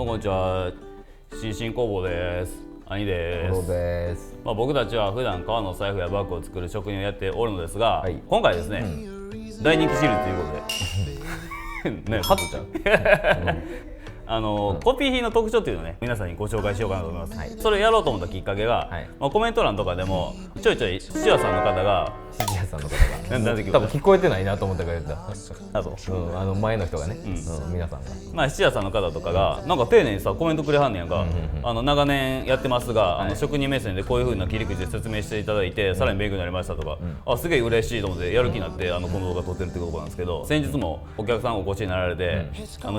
どうもこんにちは。新進工房です。兄です。です。僕たちは普段革の財布やバッグを作る職人をやっておるのですが、はい、今回ですね、大人気シリーズということでね、初ちゃうコピー品の特徴っていうのをね、皆さんにご紹介しようかなと思います。はい、それをやろうと思ったきっかけが、コメント欄とかでもちょいちょい土屋さんの方が多分聞こえてないなと思ったから言った。そう、前の人がね、皆さんが土屋さんの方とかがなんか丁寧にさコメントくれはんねやんか。長年やってますが、職人目線でこういう風な切り口で説明していただいて、さらに勉強になりましたとか、すげえ嬉しいと思ってやる気になってこの動画撮ってるってことなんですけど、先日もお客さんお越しになられて、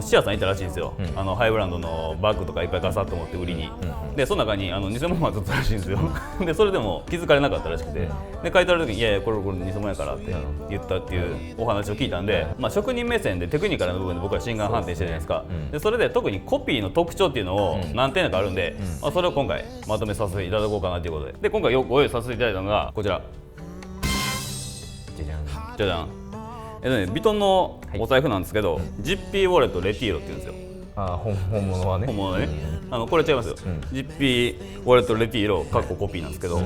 土屋さんいたらしいんですよ。ハイブランドのバッグとかいっぱいガサッと持って売りに、でその中に偽物が撮ったらしいんですよ。でそれでも気づかれなかったらしくて、で書いてある時に「いやいやこれ偽物やから」って言ったっていうお話を聞いたんで、職人目線でテクニカルな部分で僕は心眼判定してるじゃないですか。でそれで特にコピーの特徴っていうのを何点かあるんで、それを今回まとめさせていただこうかなということで、今回ご用意させていただいたのがこちら。じゃじゃんじゃじゃん。ヴィトンのお財布なんですけど、ジッピーウォレットレティーロっていうんですよ。本物はね。本物はね。これ違いますよ。ジッピーウォレットレティーロかっこコピーなんですけど、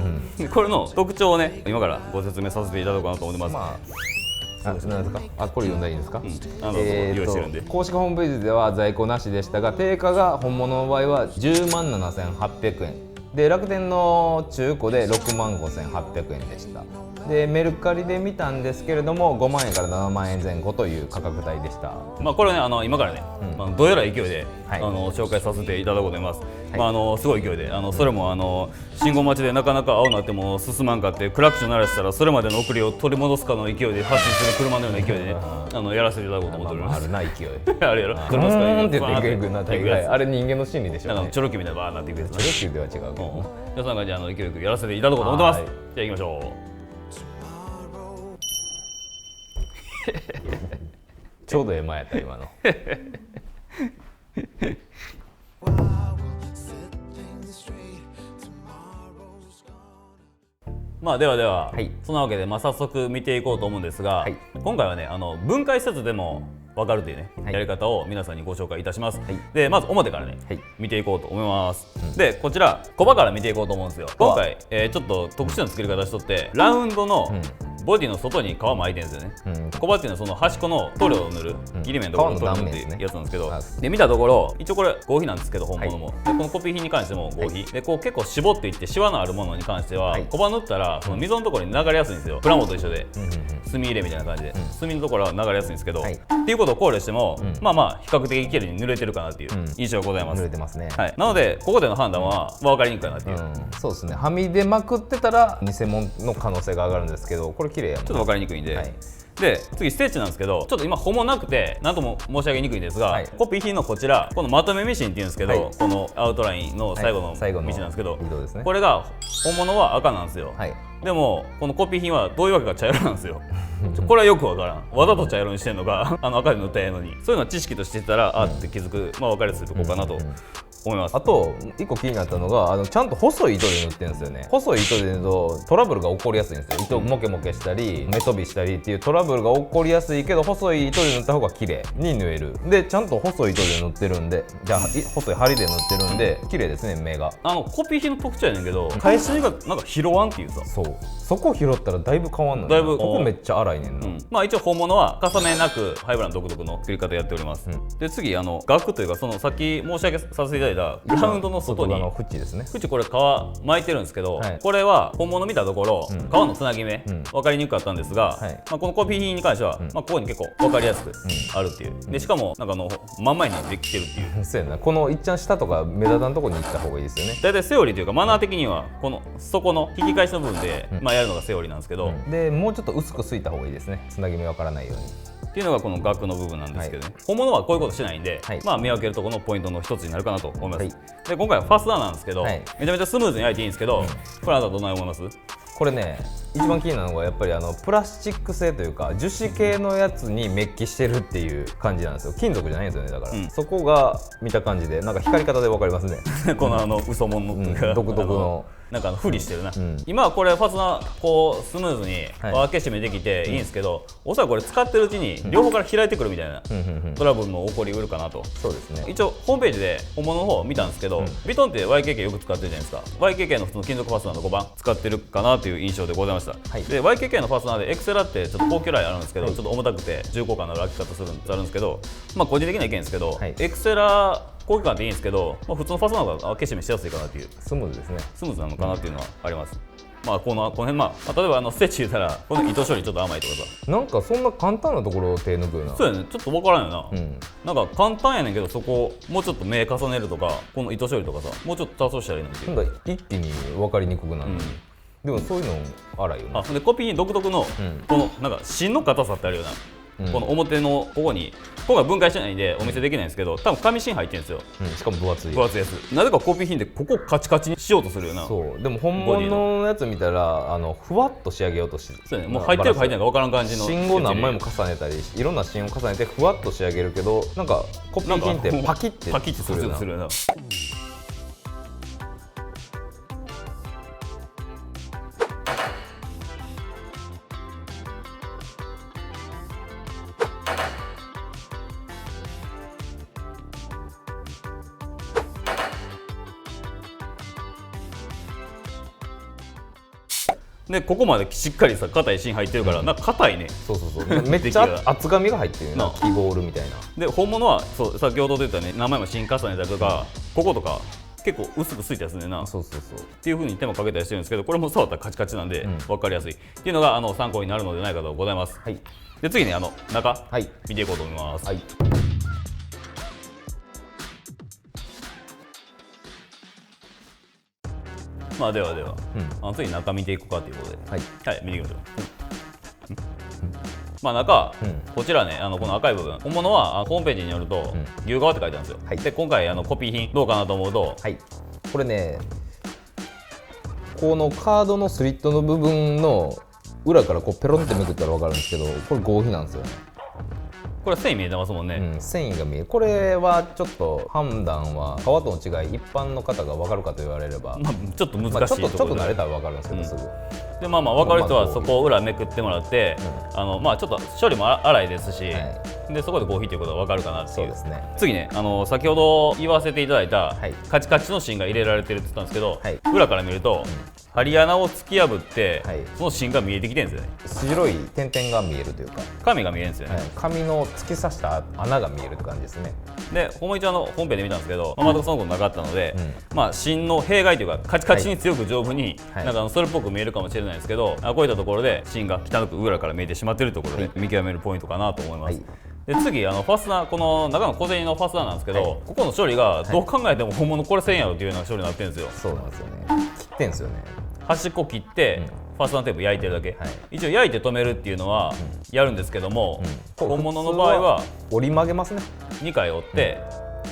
これの特徴をね今からご説明させていただこうかなと思ってます。何ですか？これ読んだらいいんですか？用意してるんで。公式ホームページでは在庫なしでしたが、定価が本物の場合は10万7800円で、楽天の中古で6万5800円でした。でメルカリで見たんですけれども、5万円から7万円前後という価格帯でした。これね今からね、どうやら勢いで、紹介させていただこうと思います。すごい勢いでそれも信号待ちでなかなか青になっても進まんかってクラクション鳴らしたらそれまでの送りを取り戻すかの勢いで発進する車のような勢いでねやらせていただこうと思っております。あるな勢いあれやろ、車スカイって言っていくな大概あれ人間の心理でしょうね。チョロキみたいなバーなっていくやつ。チョロキでは違うけど、そんな感じで勢いよくやらせていただこうと思ってます。じゃあ行きましょう。ちょうどええ前やった今の。では、そんなわけで早速見ていこうと思うんですが、今回はね分解せずでも分かるというね、やり方を皆さんにご紹介いたします。でまず表からね、見ていこうと思います。でこちらコバから見ていこうと思うんですよ。今回、ちょっと特殊な作り方しとって、ラウンドのボディの外に皮巻いてるんですよね。コバっていうのはその端っこの塗料を塗る切り面のところの塗料を塗るっていうやつなんですけど、で見たところ一応これ合皮なんですけど、本物もでこのコピー品に関しても合皮で、こう結構絞っていってシワのあるものに関してはコバ塗ったらその溝のところに流れやすいんですよ。プラモと一緒で墨入れみたいな感じで墨のところは流れやすいんですけど、っていうことを考慮しても比較的綺麗に塗れてるかなっていう印象がございます。塗れてますね。なのでここでの判断は分かりにくいかなっていう。そうですね。はみ出まくってたら偽物の可能性が上がるんですけど、これ綺麗やもん。ちょっと分かりにくいんで、で次ステッチなんですけど、ちょっと今ほぼなくて何とも申し上げにくいんですが、コピー品のこちらこのまとめミシンっていうんですけど、このアウトラインの最後のミシンなんですけど、これが本物は赤なんですよ。でもこのコピー品はどういうわけか茶色なんですよ。これはよくわからん。わざと茶色にしてんのか赤で塗ったらええのに、そういうのは知識としてたらって気づく分かりやすいとこかなと思います。あと1個気になったのがちゃんと細い糸で塗ってるんですよね。細い糸で塗るとトラブルが起こりやすいんですよ。糸モケモケしたり目飛びしたりっていうトラブルが起こりやすいけど、細い糸で塗った方が綺麗に縫える。でちゃんと細い糸で塗ってるんで、じゃあ細い針で塗ってるんで綺麗ですね、目が。コピー品の特徴やねんけど、返しがなんか拾わんっていうさ。そこ拾ったらだいぶ変わんの。だいぶここめっちゃ粗いねんな。一応本物は重ねなくハイブランド独特の作り方やっております。で次額というか、そのさっき申し上げさせていただいたラウンドの外に縁ですね。縁これ皮巻いてるんですけど、これは本物見たところ皮のつなぎ目分かりにくかったんですが、このコピー品に関してはここに結構分かりやすくあるっていう。でしかもなんか真ん前にできてるっていう。そうやな。このいっちゃん下とか目立たんとこに行った方がいいですよね。大体セオリーというかマナー的にはこの底の引き返しの部分でやるのがセオリーなんですけど、でもうちょっと薄くすいた方がいいですね。つなぎ目分からないようにっていうのがこの額の部分なんですけどね、本物はこういうことしないんで、見分けるところのポイントの一つになるかなと思います。で今回はファスナーなんですけど、めちゃめちゃスムーズに焼いていいんですけど、これあなたどんな思います？これね、一番気になるのがやっぱりプラスチック製というか樹脂系のやつにメッキしてるっていう感じなんですよ。金属じゃないんですよね。だから、そこが見た感じでなんか光り方で分かりますね。この嘘物というか、独特のなんかふりしてるな、うん、今はこれファスナーこうスムーズに開け閉めできていいんですけど、おそらくこれ使ってるうちに両方から開いてくるみたいなトラブルも起こりうるかなと。そうですね。一応ホームページで本物の方を見たんですけど、ヴィトンって YKK よく使ってるじゃないですか。 YKK の普通の金属ファスナーの5番使ってるかなという印象でございました、はい、で YKK のファスナーでエクセラってちょっと高級ラインあるんですけど、はい、ちょっと重たくて重厚感のある開き方するんですけど、まあ個人的な意見ですけど、はい、エクセラ高級感っていいんですけど、まあ、普通のファスナーの方が開け閉めしやすいかなっていう、スムーズですね。スムーズなのかなっていうのはあります、まあこの辺、まあ、例えばステッチ言ったらこの糸処理ちょっと甘いとかさ、なんかそんな簡単なところを手抜くよな。そうやね、ちょっと分からんよな、なんか簡単やねんけど、そこもうちょっと目重ねるとか、この糸処理とかさ、もうちょっと多少したらいいのにっていう。なんか一気に分かりにくくなる、でもそういうの荒いよね。でコピー独特の、このなんか芯の硬さってあるよな、この表のここに今回分解してないんでお見せできないんですけど、多分紙芯入ってるんですよ、しかも分厚いやつ。なぜかコピー品でここカチカチにしようとするよな。そうでも本物のやつ見たらふわっと仕上げようとして、そうね、もう入ってるか入ってないか分からん感じの芯を何枚も重ねたりいろんな芯を重ねてふわっと仕上げるけど、なんかコピー品ってパキッてするよな。でここまでしっかりさ硬い芯入ってるから、なんか硬いね。そうめっちゃ厚紙が入ってるな、キーボールみたいな。で本物はそう先ほど言ったね、何枚も芯重ねたりとか、こことか結構薄くついたやつねんな。そうっていう風に手もかけたりしてるんですけど、これも触ったらカチカチなんで分かりやすいっていうのが参考になるのではないかとございます。はい、で次に中、見ていこうと思います。はい、まあでは、次中見ていこうかということで、はい、見ていきましょう。まあ中、こちらね、この赤い部分、本物はホームページによると牛革って書いてあるんですよ。で今回コピー品どうかなと思うと、これね、このカードのスリットの部分の裏からこうペロンってめくったら分かるんですけど、これ合皮なんですよね。これ繊維見えてますもんね。繊維が見える。これはちょっと判断は皮との違い、一般の方が分かるかと言われれば、ちょっと難しいところで、ちょっと慣れたら分かるんですけど、すぐ。で分かる人はそこを裏めくってもらって、ちょっと処理も荒いですし、でそこで合皮ということが分かるかなっていう。次ね、先ほど言わせていただいたカチカチの芯が入れられてるって言ったんですけど、裏から見ると針穴を突き破って、その芯が見えてきてるんですよね。白い点々が見えるというか、紙が見えるんですよね。紙の突き刺した穴が見えるって感じですね。でほんま一応ホームページで見たんですけど、全くそのことなかったので、芯の弊害というかカチカチに強く丈夫に、なんかそれっぽく見えるかもしれないですけど、こういったところで芯が汚く裏から見えてしまっているところで見極めるポイントかなと思います。で次ファスナー、この中の小銭のファスナーなんですけど、ここの処理がどう考えても本物これせんやろっていうような処理になってるんですよ。そうなんですよね。切ってんですよね。端っこ切って、ファスナーテープ焼いてるだけ、一応焼いて止めるっていうのはやるんですけども、本物の場合は折り曲げますね。2回折って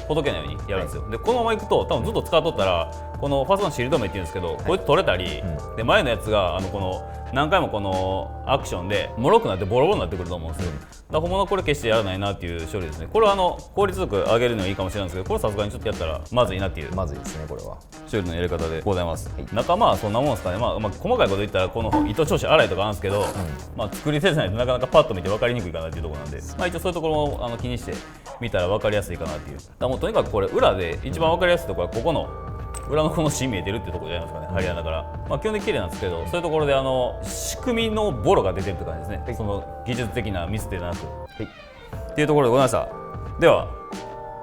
ほどけないようにやるんですよ。でこのままいくと多分ずっと使っとったら、このファスナーシール止めっていうんですけど、こいつ取れたり、で前のやつがこの何回もこのアクションで脆くなってボロボロになってくると思うんですよ。だから本物これ決してやらないなっていう処理ですね。これは効率よく上げるのはいいかもしれないんですけど、これさすがにちょっとやったらまずいなっていう、まずいですね、これは処理のやり方でございます。中そんなもんですかね。細かいこと言ったらこの糸調子荒いとかあるんですけど、作り手じゃないとなかなかパッと見て分かりにくいかなっていうところなんで、一応そういうところを気にして見たら分かりやすいかなっていう。だからもうとにかくこれ裏で一番分かりやすいところはここの裏のこの芯見えてるってところじゃないですかね、針穴から。基本的に綺麗なんですけど、そういうところで仕組みのボロが出てるって感じですね。その技術的なミスでなく、っていうところでございました。では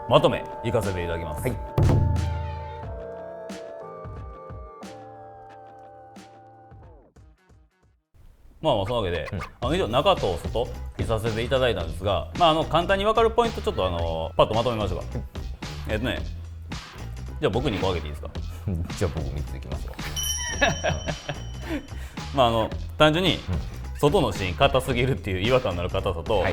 まとめいかせていただきます。そのわけで、以上中と外見させていただいたんですが、簡単に分かるポイントちょっとパッとまとめましょうか。じゃあ僕2個あげていいですか。じゃあ僕3ついきますわ。単純に外の芯硬すぎるっていう違和感のある硬さと、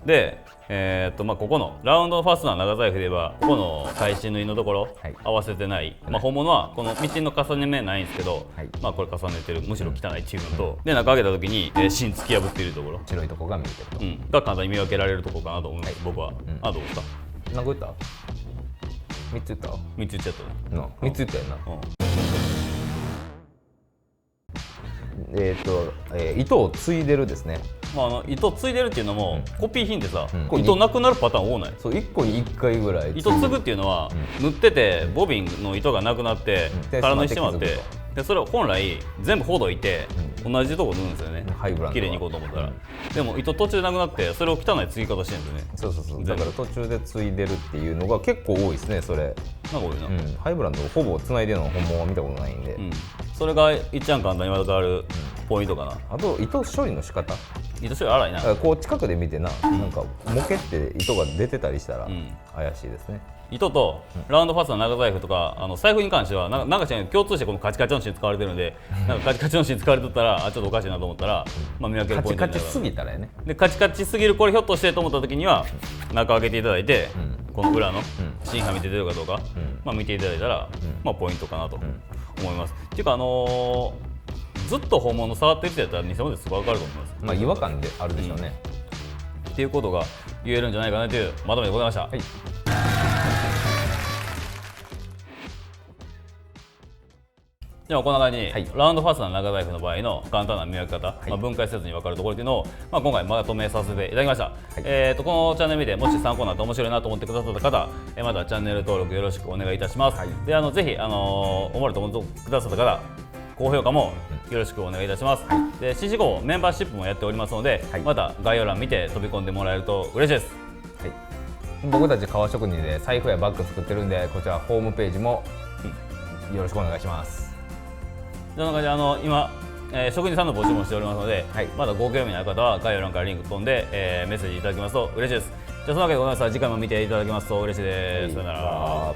でここのラウンドファスナー長財布で言えば、ここの返し縫いのところ合わせてない、本物はこのミシンの重ね目ないんですけど、これ重ねてる、むしろ汚いっていうのと、で中開けた時に芯突き破っているところ、白いとこが見えてると、が簡単に見分けられるところかなと思います、僕は。どうですか。何個言った？3つ言った？ 3つ言っちゃったね。3つ言ったよな。糸を継いでるですね。糸継いでるっていうのも、コピー品ってさ、糸なくなるパターン多ない？そう、1個に1回ぐらい糸継ぐっていうのは、縫っててボビンの糸がなくなって空縫いしてもらって、でそれを本来全部ほどいて、同じとこ縫うんですよね、綺麗にいこうと思ったら。でも糸途中でなくなって、それを汚い継ぎ方してるんですよね。そうだから途中で継いでるっていうのが結構多いですね。それなんか多いな、ハイブランドをほぼ繋いでるのは本物は見たことないんで、それがいっちゃん簡単に分かるポイントかな。あと糸処理の仕方、糸処理荒いな。こう近くで見てなんかモケって糸が出てたりしたら怪しいですね。糸とラウンドファスナー長財布とか、財布に関してはなんか共通してこのカチカチの芯使われてるので、なんかカチカチの芯使われてたらちょっとおかしいなと思ったら、見分けるポイントになる。カチカチすぎたらやね。でカチカチすぎる、これひょっとしてと思った時には中開けていただいて、この裏の芯はみ出てるかどうか、見ていただいたら、ポイントかなと思います。っていうかずっと本物触ってる人やったら偽物ですぐ分かると思います。違和感であるでしょうね。っていうことが言えるんじゃないかなというまとめでございました。ではこんな感じに、ラウンドファスナー長財布の場合の簡単な見分け方、分解せずに分かるところというのを、今回まとめさせていただきました。このチャンネル見てもし参考になって面白いなと思ってくださった方、またチャンネル登録よろしくお願いいたします。でぜひおもろいと思ってくださった方、高評価もよろしくお願いいたします。で7時後メンバーシップもやっておりますので、また概要欄見て飛び込んでもらえると嬉しいです。僕たち革職人で財布やバッグ作ってるんで、こちらホームページもよろしくお願いします。そんな感じで今、職人さんの募集もしておりますので、まだご興味のある方は概要欄からリンク飛んで、メッセージいただきますと嬉しいです。じゃあそのわけでございます。次回も見ていただきますと嬉しいです。さよなら。